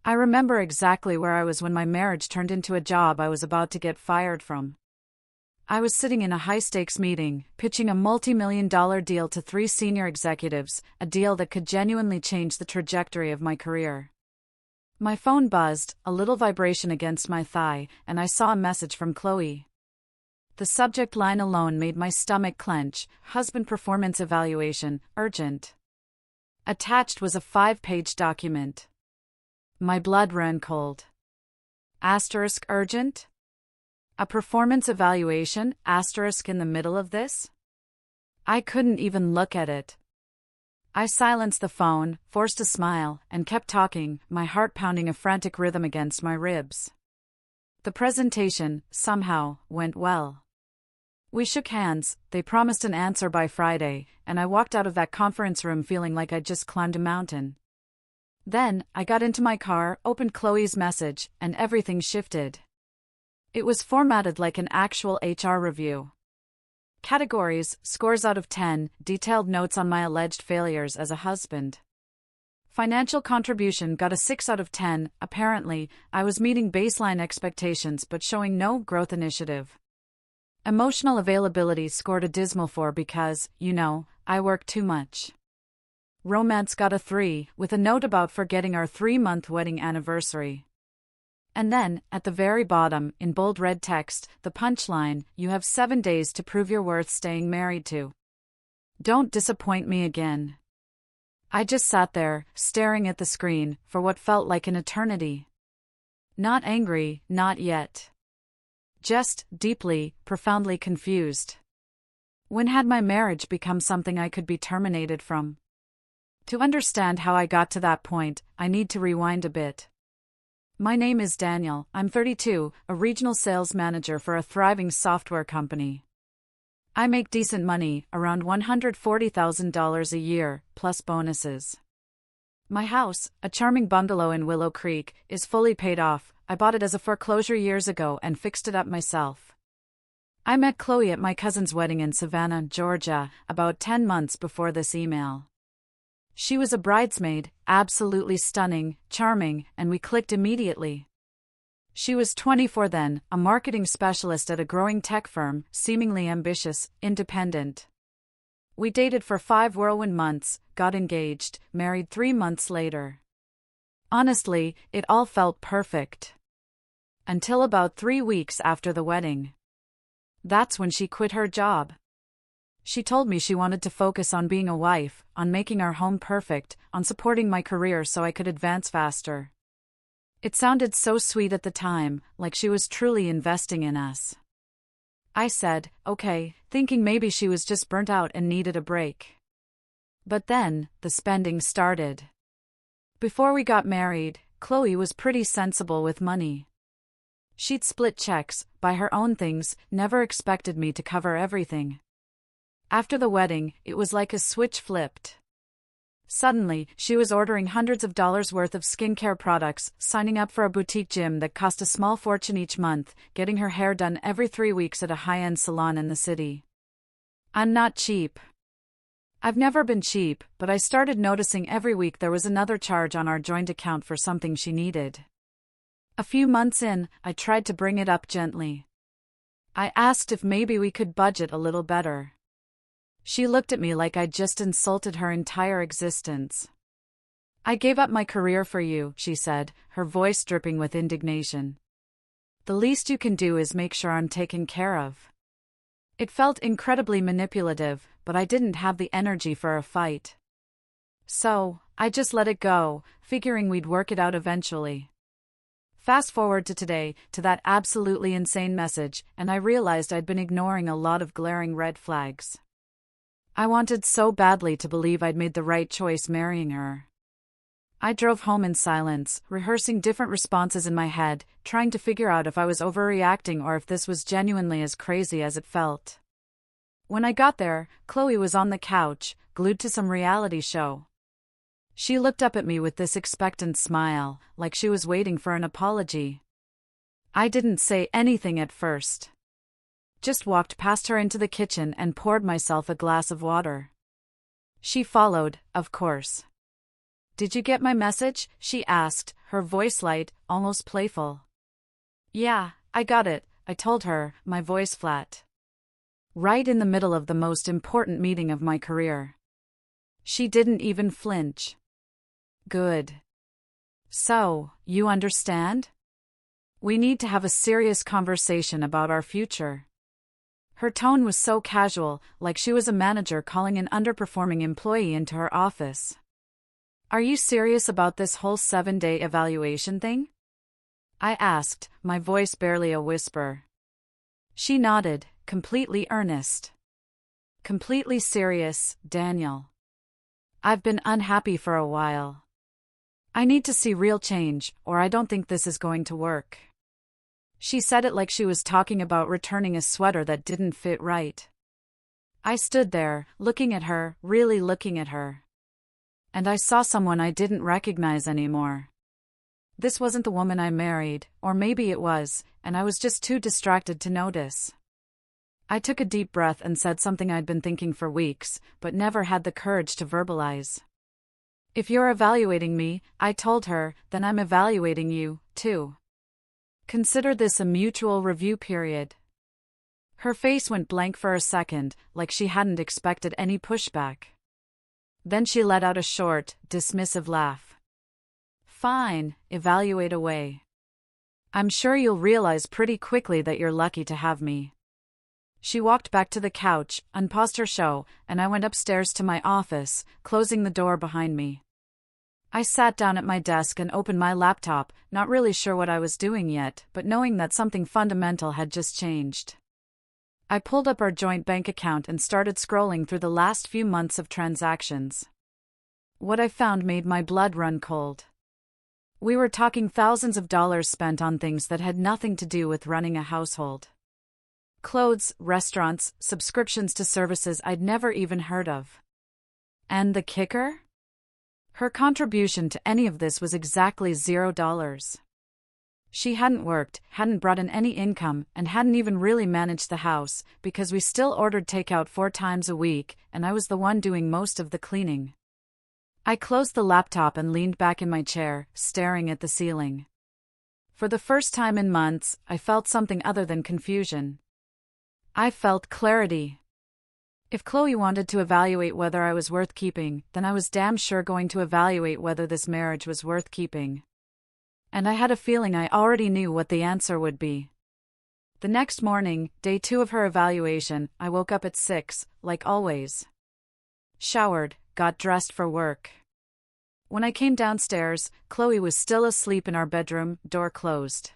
I remember exactly where I was when my marriage turned into a job I was about to get fired from. I was sitting in a high-stakes meeting, pitching a multi-million-dollar deal to 3 senior executives, a deal that could genuinely change the trajectory of my career. My phone buzzed, a little vibration against my thigh, and I saw a message from Chloe. The subject line alone made my stomach clench: husband performance evaluation, urgent. Attached was a 5-page document. My blood ran cold. Asterisk urgent? A performance evaluation, asterisk in the middle of this? I couldn't even look at it. I silenced the phone, forced a smile, and kept talking, my heart pounding a frantic rhythm against my ribs. The presentation, somehow, went well. We shook hands, they promised an answer by Friday, and I walked out of that conference room feeling like I'd just climbed a mountain. Then, I got into my car, opened Chloe's message, and everything shifted. It was formatted like an actual HR review. Categories: scores out of 10, detailed notes on my alleged failures as a husband. Financial contribution got a 6 out of 10, apparently, I was meeting baseline expectations but showing no growth initiative. Emotional availability scored a dismal 4 because, I work too much. Romance got a 3, with a note about forgetting our 3-month wedding anniversary. And then, at the very bottom, in bold red text, the punchline: you have 7 days to prove you're worth staying married to. Don't disappoint me again. I just sat there, staring at the screen, for what felt like an eternity. Not angry, not yet. Just deeply, profoundly confused. When had my marriage become something I could be terminated from? To understand how I got to that point, I need to rewind a bit. My name is Daniel, I'm 32, a regional sales manager for a thriving software company. I make decent money, around $140,000 a year, plus bonuses. My house, a charming bungalow in Willow Creek, is fully paid off. I bought it as a foreclosure years ago and fixed it up myself. I met Chloe at my cousin's wedding in Savannah, Georgia, about 10 months before this email. She was a bridesmaid, absolutely stunning, charming, and we clicked immediately. She was 24 then, a marketing specialist at a growing tech firm, seemingly ambitious, independent. We dated for 5 whirlwind months, got engaged, married 3 months later. Honestly, it all felt perfect. Until about 3 weeks after the wedding. That's when she quit her job. She told me she wanted to focus on being a wife, on making our home perfect, on supporting my career so I could advance faster. It sounded so sweet at the time, like she was truly investing in us. I said, okay, thinking maybe she was just burnt out and needed a break. But then, the spending started. Before we got married, Chloe was pretty sensible with money. She'd split checks, buy her own things, never expected me to cover everything. After the wedding, it was like a switch flipped. Suddenly, she was ordering hundreds of dollars worth of skincare products, signing up for a boutique gym that cost a small fortune each month, getting her hair done every 3 weeks at a high-end salon in the city. I'm not cheap. I've never been cheap, but I started noticing every week there was another charge on our joint account for something she needed. A few months in, I tried to bring it up gently. I asked if maybe we could budget a little better. She looked at me like I'd just insulted her entire existence. I gave up my career for you, she said, her voice dripping with indignation. The least you can do is make sure I'm taken care of. It felt incredibly manipulative, but I didn't have the energy for a fight. So, I just let it go, figuring we'd work it out eventually. Fast forward to today, to that absolutely insane message, and I realized I'd been ignoring a lot of glaring red flags. I wanted so badly to believe I'd made the right choice marrying her. I drove home in silence, rehearsing different responses in my head, trying to figure out if I was overreacting or if this was genuinely as crazy as it felt. When I got there, Chloe was on the couch, glued to some reality show. She looked up at me with this expectant smile, like she was waiting for an apology. I didn't say anything at first. Just walked past her into the kitchen and poured myself a glass of water. She followed, of course. "Did you get my message?" she asked, her voice light, almost playful. "Yeah, I got it," I told her, my voice flat. Right in the middle of the most important meeting of my career. She didn't even flinch. "Good. So, you understand? We need to have a serious conversation about our future." Her tone was so casual, like she was a manager calling an underperforming employee into her office. "Are you serious about this whole 7-day evaluation thing?" I asked, my voice barely a whisper. She nodded, completely earnest. "Completely serious, Daniel. I've been unhappy for a while. I need to see real change, or I don't think this is going to work." She said it like she was talking about returning a sweater that didn't fit right. I stood there, looking at her, really looking at her. And I saw someone I didn't recognize anymore. This wasn't the woman I married, or maybe it was, and I was just too distracted to notice. I took a deep breath and said something I'd been thinking for weeks, but never had the courage to verbalize. "If you're evaluating me," I told her, "then I'm evaluating you, too. Consider this a mutual review period." Her face went blank for a second, like she hadn't expected any pushback. Then she let out a short, dismissive laugh. "Fine, evaluate away. I'm sure you'll realize pretty quickly that you're lucky to have me." She walked back to the couch, unpaused her show, and I went upstairs to my office, closing the door behind me. I sat down at my desk and opened my laptop, not really sure what I was doing yet, but knowing that something fundamental had just changed. I pulled up our joint bank account and started scrolling through the last few months of transactions. What I found made my blood run cold. We were talking thousands of dollars spent on things that had nothing to do with running a household. Clothes, restaurants, subscriptions to services I'd never even heard of. And the kicker? Her contribution to any of this was exactly $0. She hadn't worked, hadn't brought in any income, and hadn't even really managed the house, because we still ordered takeout 4 times a week, and I was the one doing most of the cleaning. I closed the laptop and leaned back in my chair, staring at the ceiling. For the first time in months, I felt something other than confusion. I felt clarity. If Chloe wanted to evaluate whether I was worth keeping, then I was damn sure going to evaluate whether this marriage was worth keeping. And I had a feeling I already knew what the answer would be. The next morning, day 2 of her evaluation, I woke up at 6, like always. Showered, got dressed for work. When I came downstairs, Chloe was still asleep in our bedroom, door closed.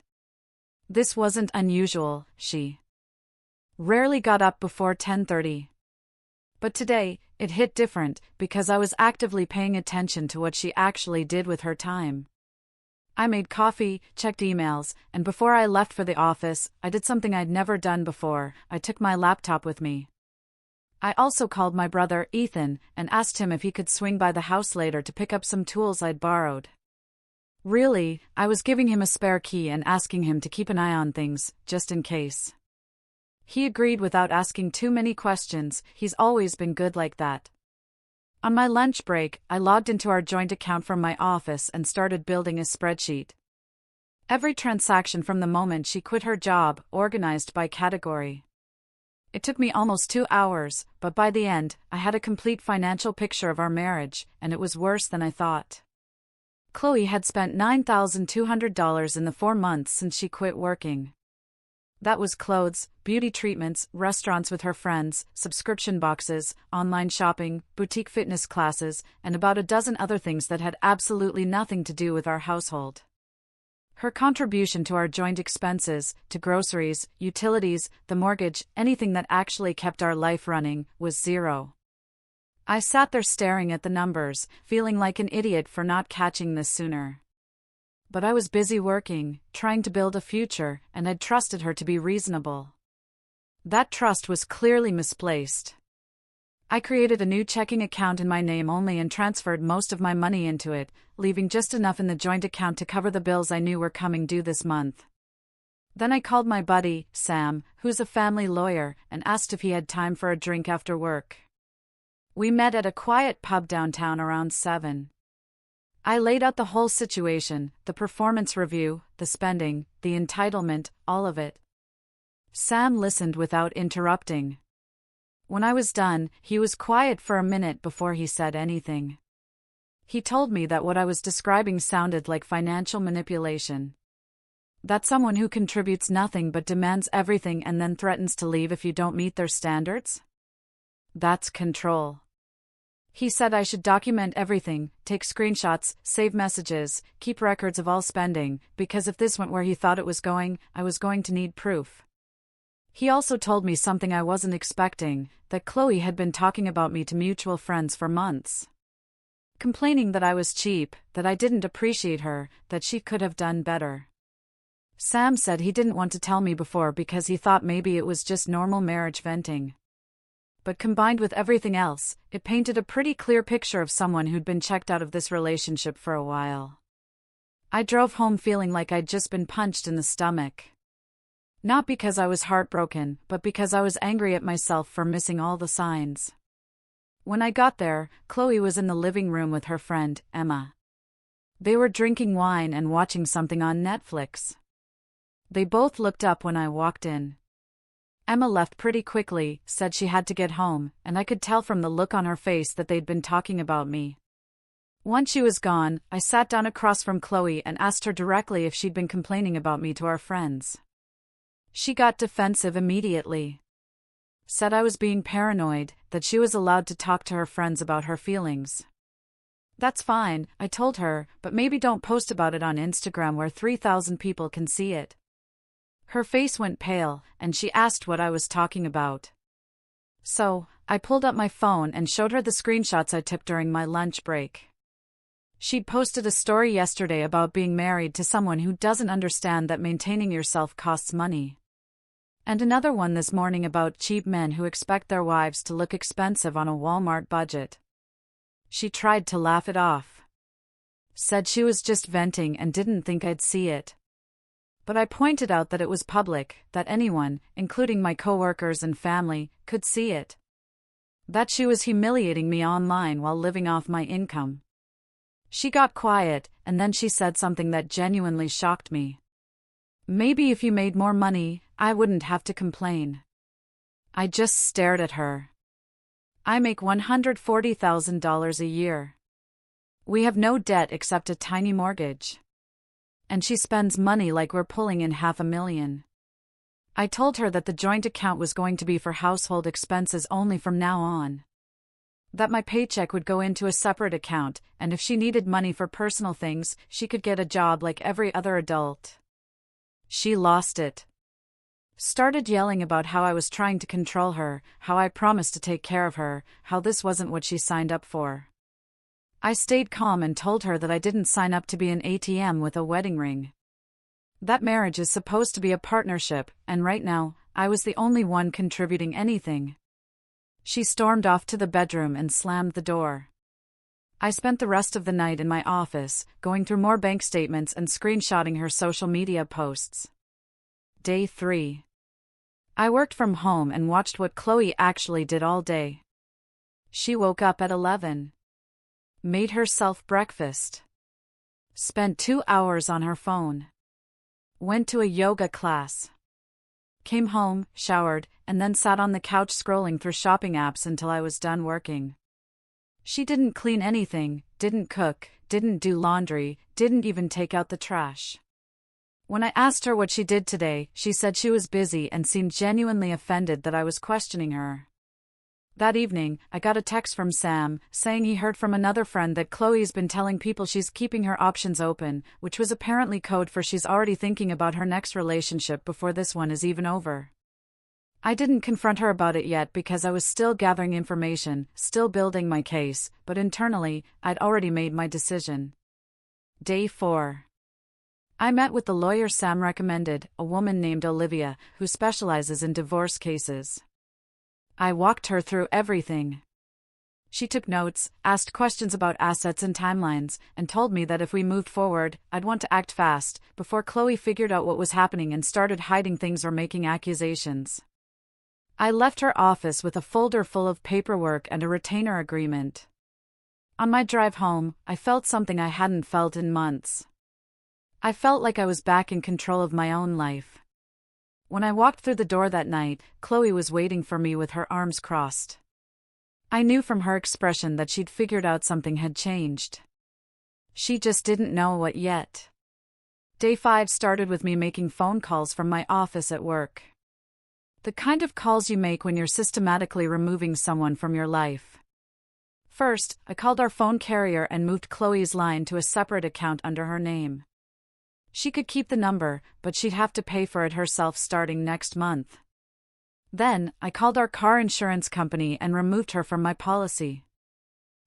This wasn't unusual, she rarely got up before 10:30. But today, it hit different, because I was actively paying attention to what she actually did with her time. I made coffee, checked emails, and before I left for the office, I did something I'd never done before. I took my laptop with me. I also called my brother, Ethan, and asked him if he could swing by the house later to pick up some tools I'd borrowed. Really, I was giving him a spare key and asking him to keep an eye on things, just in case. He agreed without asking too many questions. He's always been good like that. On my lunch break, I logged into our joint account from my office and started building a spreadsheet. Every transaction from the moment she quit her job, organized by category. It took me almost 2 hours, but by the end, I had a complete financial picture of our marriage, and it was worse than I thought. Chloe had spent $9,200 in the 4 months since she quit working. That was clothes, beauty treatments, restaurants with her friends, subscription boxes, online shopping, boutique fitness classes, and about a dozen other things that had absolutely nothing to do with our household. Her contribution to our joint expenses, to groceries, utilities, the mortgage, anything that actually kept our life running, was $0. I sat there staring at the numbers, feeling like an idiot for not catching this sooner. But I was busy working, trying to build a future, and I'd trusted her to be reasonable. That trust was clearly misplaced. I created a new checking account in my name only and transferred most of my money into it, leaving just enough in the joint account to cover the bills I knew were coming due this month. Then I called my buddy, Sam, who's a family lawyer, and asked if he had time for a drink after work. We met at a quiet pub downtown around 7. I laid out the whole situation, the performance review, the spending, the entitlement, all of it. Sam listened without interrupting. When I was done, he was quiet for a minute before he said anything. He told me that what I was describing sounded like financial manipulation. That someone who contributes nothing but demands everything and then threatens to leave if you don't meet their standards? That's control. He said I should document everything, take screenshots, save messages, keep records of all spending, because if this went where he thought it was going, I was going to need proof. He also told me something I wasn't expecting, that Chloe had been talking about me to mutual friends for months. Complaining that I was cheap, that I didn't appreciate her, that she could have done better. Sam said he didn't want to tell me before because he thought maybe it was just normal marriage venting. But combined with everything else, it painted a pretty clear picture of someone who'd been checked out of this relationship for a while. I drove home feeling like I'd just been punched in the stomach. Not because I was heartbroken, but because I was angry at myself for missing all the signs. When I got there, Chloe was in the living room with her friend, Emma. They were drinking wine and watching something on Netflix. They both looked up when I walked in. Emma left pretty quickly, said she had to get home, and I could tell from the look on her face that they'd been talking about me. Once she was gone, I sat down across from Chloe and asked her directly if she'd been complaining about me to our friends. She got defensive immediately. Said I was being paranoid, that she was allowed to talk to her friends about her feelings. That's fine, I told her, but maybe don't post about it on Instagram where 3,000 people can see it. Her face went pale, and she asked what I was talking about. So, I pulled up my phone and showed her the screenshots I took during my lunch break. She'd posted a story yesterday about being married to someone who doesn't understand that maintaining yourself costs money. And another one this morning about cheap men who expect their wives to look expensive on a Walmart budget. She tried to laugh it off. Said she was just venting and didn't think I'd see it. But I pointed out that it was public, that anyone, including my coworkers and family, could see it. That she was humiliating me online while living off my income. She got quiet, and then she said something that genuinely shocked me. Maybe if you made more money, I wouldn't have to complain. I just stared at her. I make $140,000 a year. We have no debt except a tiny mortgage. And she spends money like we're pulling in $500,000. I told her that the joint account was going to be for household expenses only from now on. That my paycheck would go into a separate account, and if she needed money for personal things, she could get a job like every other adult. She lost it. Started yelling about how I was trying to control her, how I promised to take care of her, how this wasn't what she signed up for. I stayed calm and told her that I didn't sign up to be an ATM with a wedding ring. That marriage is supposed to be a partnership, and right now, I was the only one contributing anything. She stormed off to the bedroom and slammed the door. I spent the rest of the night in my office, going through more bank statements and screenshotting her social media posts. Day 3. I worked from home and watched what Chloe actually did all day. She woke up at 11. Made herself breakfast. Spent 2 hours on her phone. Went to a yoga class. Came home, showered, and then sat on the couch scrolling through shopping apps until I was done working. She didn't clean anything, didn't cook, didn't do laundry, didn't even take out the trash. When I asked her what she did today, she said she was busy and seemed genuinely offended that I was questioning her. That evening, I got a text from Sam, saying he heard from another friend that Chloe's been telling people she's keeping her options open, which was apparently code for she's already thinking about her next relationship before this one is even over. I didn't confront her about it yet because I was still gathering information, still building my case, but internally, I'd already made my decision. Day 4. I met with the lawyer Sam recommended, a woman named Olivia, who specializes in divorce cases. I walked her through everything. She took notes, asked questions about assets and timelines, and told me that if we moved forward, I'd want to act fast, before Chloe figured out what was happening and started hiding things or making accusations. I left her office with a folder full of paperwork and a retainer agreement. On my drive home, I felt something I hadn't felt in months. I felt like I was back in control of my own life. When I walked through the door that night, Chloe was waiting for me with her arms crossed. I knew from her expression that she'd figured out something had changed. She just didn't know what yet. Day 5 started with me making phone calls from my office at work. The kind of calls you make when you're systematically removing someone from your life. First, I called our phone carrier and moved Chloe's line to a separate account under her name. She could keep the number, but she'd have to pay for it herself starting next month. Then, I called our car insurance company and removed her from my policy.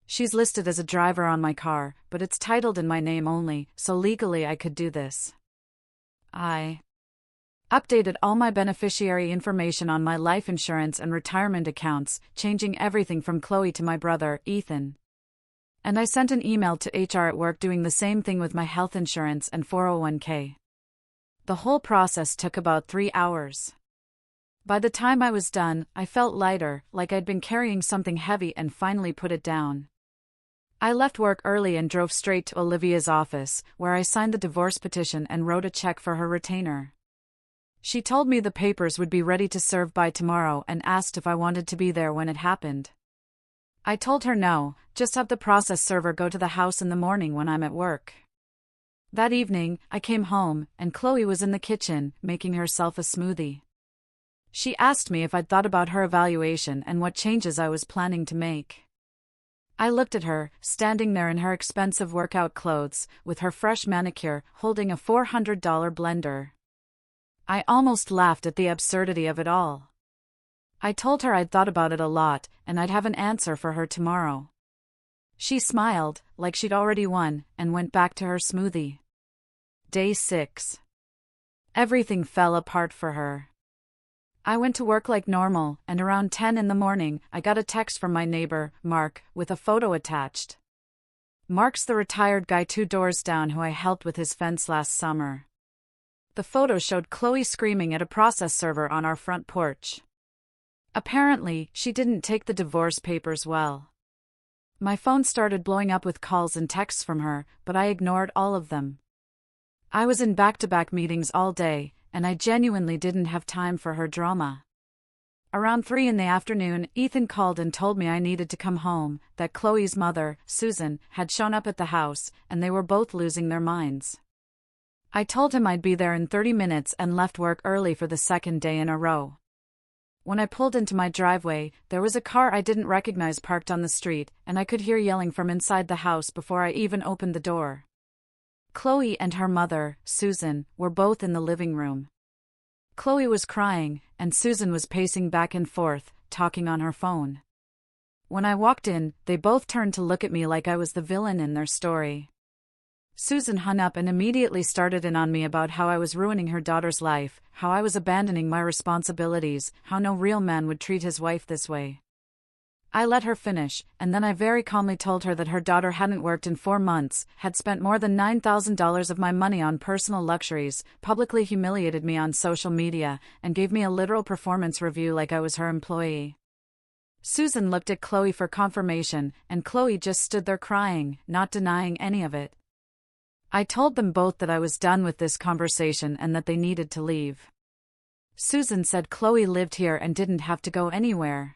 She's listed as a driver on my car, but it's titled in my name only, so legally I could do this. I updated all my beneficiary information on my life insurance and retirement accounts, changing everything from Chloe to my brother, Ethan. And I sent an email to HR at work doing the same thing with my health insurance and 401k. The whole process took about 3 hours. By the time I was done, I felt lighter, like I'd been carrying something heavy and finally put it down. I left work early and drove straight to Olivia's office, where I signed the divorce petition and wrote a check for her retainer. She told me the papers would be ready to serve by tomorrow and asked if I wanted to be there when it happened. I told her no, just have the process server go to the house in the morning when I'm at work. That evening, I came home, and Chloe was in the kitchen, making herself a smoothie. She asked me if I'd thought about her evaluation and what changes I was planning to make. I looked at her, standing there in her expensive workout clothes, with her fresh manicure, holding a $400 blender. I almost laughed at the absurdity of it all. I told her I'd thought about it a lot, and I'd have an answer for her tomorrow. She smiled, like she'd already won, and went back to her smoothie. Day 6. Everything fell apart for her. I went to work like normal, and around 10 in the morning, I got a text from my neighbor, Mark, with a photo attached. Mark's the retired guy 2 doors down who I helped with his fence last summer. The photo showed Chloe screaming at a process server on our front porch. Apparently, she didn't take the divorce papers well. My phone started blowing up with calls and texts from her, but I ignored all of them. I was in back-to-back meetings all day, and I genuinely didn't have time for her drama. Around 3 in the afternoon, Ethan called and told me I needed to come home, that Chloe's mother, Susan, had shown up at the house, and they were both losing their minds. I told him I'd be there in 30 minutes and left work early for the second day in a row. When I pulled into my driveway, there was a car I didn't recognize parked on the street, and I could hear yelling from inside the house before I even opened the door. Chloe and her mother, Susan, were both in the living room. Chloe was crying, and Susan was pacing back and forth, talking on her phone. When I walked in, they both turned to look at me like I was the villain in their story. Susan hung up and immediately started in on me about how I was ruining her daughter's life, how I was abandoning my responsibilities, how no real man would treat his wife this way. I let her finish, and then I very calmly told her that her daughter hadn't worked in 4 months, had spent more than $9,000 of my money on personal luxuries, publicly humiliated me on social media, and gave me a literal performance review like I was her employee. Susan looked at Chloe for confirmation, and Chloe just stood there crying, not denying any of it. I told them both that I was done with this conversation and that they needed to leave. Susan said Chloe lived here and didn't have to go anywhere.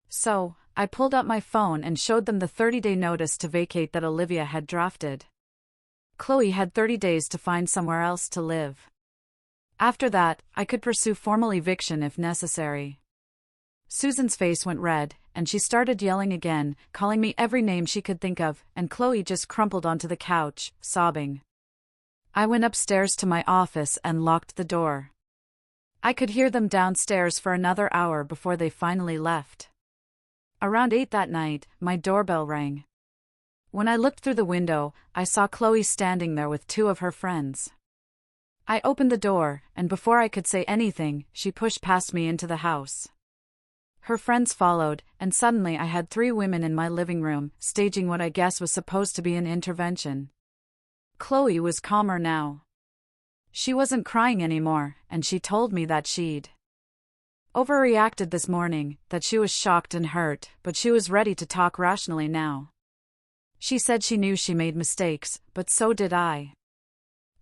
So, I pulled out my phone and showed them the 30-day notice to vacate that Olivia had drafted. Chloe had 30 days to find somewhere else to live. After that, I could pursue formal eviction if necessary. Susan's face went red, and she started yelling again, calling me every name she could think of, and Chloe just crumpled onto the couch, sobbing. I went upstairs to my office and locked the door. I could hear them downstairs for another hour before they finally left. Around 8 that night, my doorbell rang. When I looked through the window, I saw Chloe standing there with 2 of her friends. I opened the door, and before I could say anything, she pushed past me into the house. Her friends followed, and suddenly I had 3 women in my living room, staging what I guess was supposed to be an intervention. Chloe was calmer now. She wasn't crying anymore, and she told me that she'd overreacted this morning, that she was shocked and hurt, but she was ready to talk rationally now. She said she knew she made mistakes, but so did I.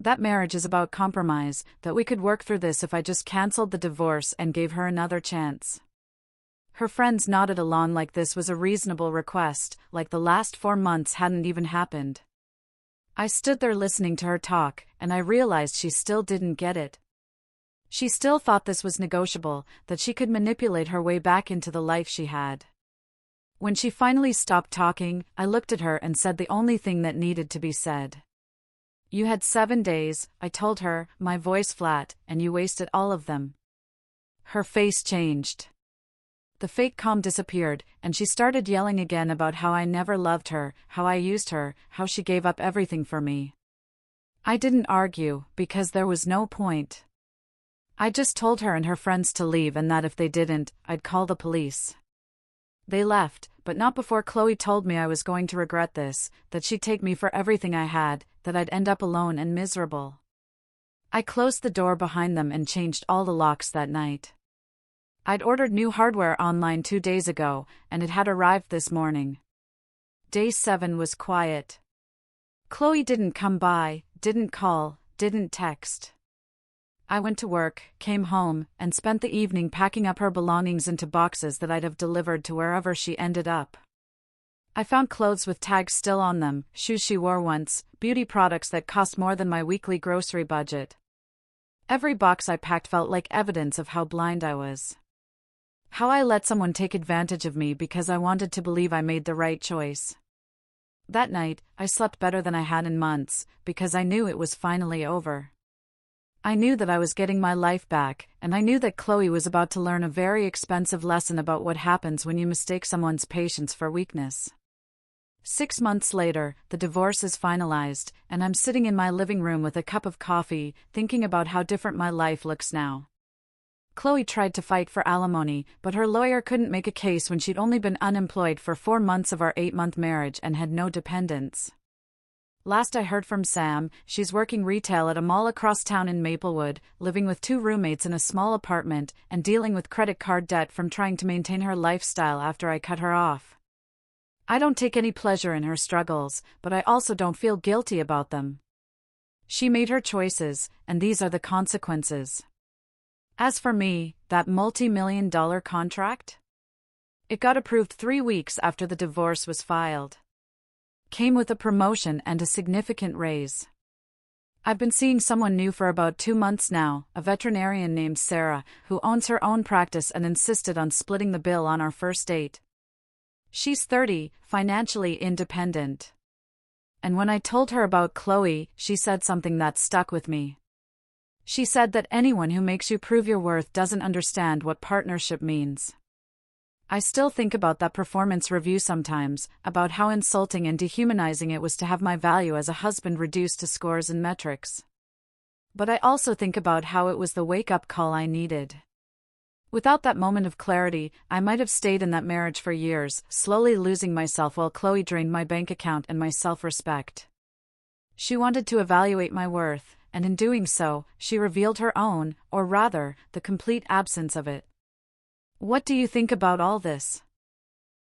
That marriage is about compromise, that we could work through this if I just canceled the divorce and gave her another chance. Her friends nodded along like this was a reasonable request, like the last 4 months hadn't even happened. I stood there listening to her talk, and I realized she still didn't get it. She still thought this was negotiable, that she could manipulate her way back into the life she had. When she finally stopped talking, I looked at her and said the only thing that needed to be said. "You had 7 days," I told her, my voice flat, "and you wasted all of them." Her face changed. The fake calm disappeared, and she started yelling again about how I never loved her, how I used her, how she gave up everything for me. I didn't argue, because there was no point. I just told her and her friends to leave and that if they didn't, I'd call the police. They left, but not before Chloe told me I was going to regret this, that she'd take me for everything I had, that I'd end up alone and miserable. I closed the door behind them and changed all the locks that night. I'd ordered new hardware online 2 days ago, and it had arrived this morning. Day 7 was quiet. Chloe didn't come by, didn't call, didn't text. I went to work, came home, and spent the evening packing up her belongings into boxes that I'd have delivered to wherever she ended up. I found clothes with tags still on them, shoes she wore once, beauty products that cost more than my weekly grocery budget. Every box I packed felt like evidence of how blind I was. How I let someone take advantage of me because I wanted to believe I made the right choice. That night, I slept better than I had in months, because I knew it was finally over. I knew that I was getting my life back, and I knew that Chloe was about to learn a very expensive lesson about what happens when you mistake someone's patience for weakness. 6 months later, the divorce is finalized, and I'm sitting in my living room with a cup of coffee, thinking about how different my life looks now. Chloe tried to fight for alimony, but her lawyer couldn't make a case when she'd only been unemployed for 4 months of our 8-month marriage and had no dependents. Last I heard from Sam, she's working retail at a mall across town in Maplewood, living with 2 roommates in a small apartment, and dealing with credit card debt from trying to maintain her lifestyle after I cut her off. I don't take any pleasure in her struggles, but I also don't feel guilty about them. She made her choices, and these are the consequences. As for me, that multi-million-dollar contract? It got approved 3 weeks after the divorce was filed. Came with a promotion and a significant raise. I've been seeing someone new for about 2 months now, a veterinarian named Sarah, who owns her own practice and insisted on splitting the bill on our first date. She's 30, financially independent. And when I told her about Chloe, she said something that stuck with me. She said that anyone who makes you prove your worth doesn't understand what partnership means. I still think about that performance review sometimes, about how insulting and dehumanizing it was to have my value as a husband reduced to scores and metrics. But I also think about how it was the wake-up call I needed. Without that moment of clarity, I might have stayed in that marriage for years, slowly losing myself while Chloe drained my bank account and my self-respect. She wanted to evaluate my worth, and in doing so, she revealed her own, or rather, the complete absence of it. What do you think about all this?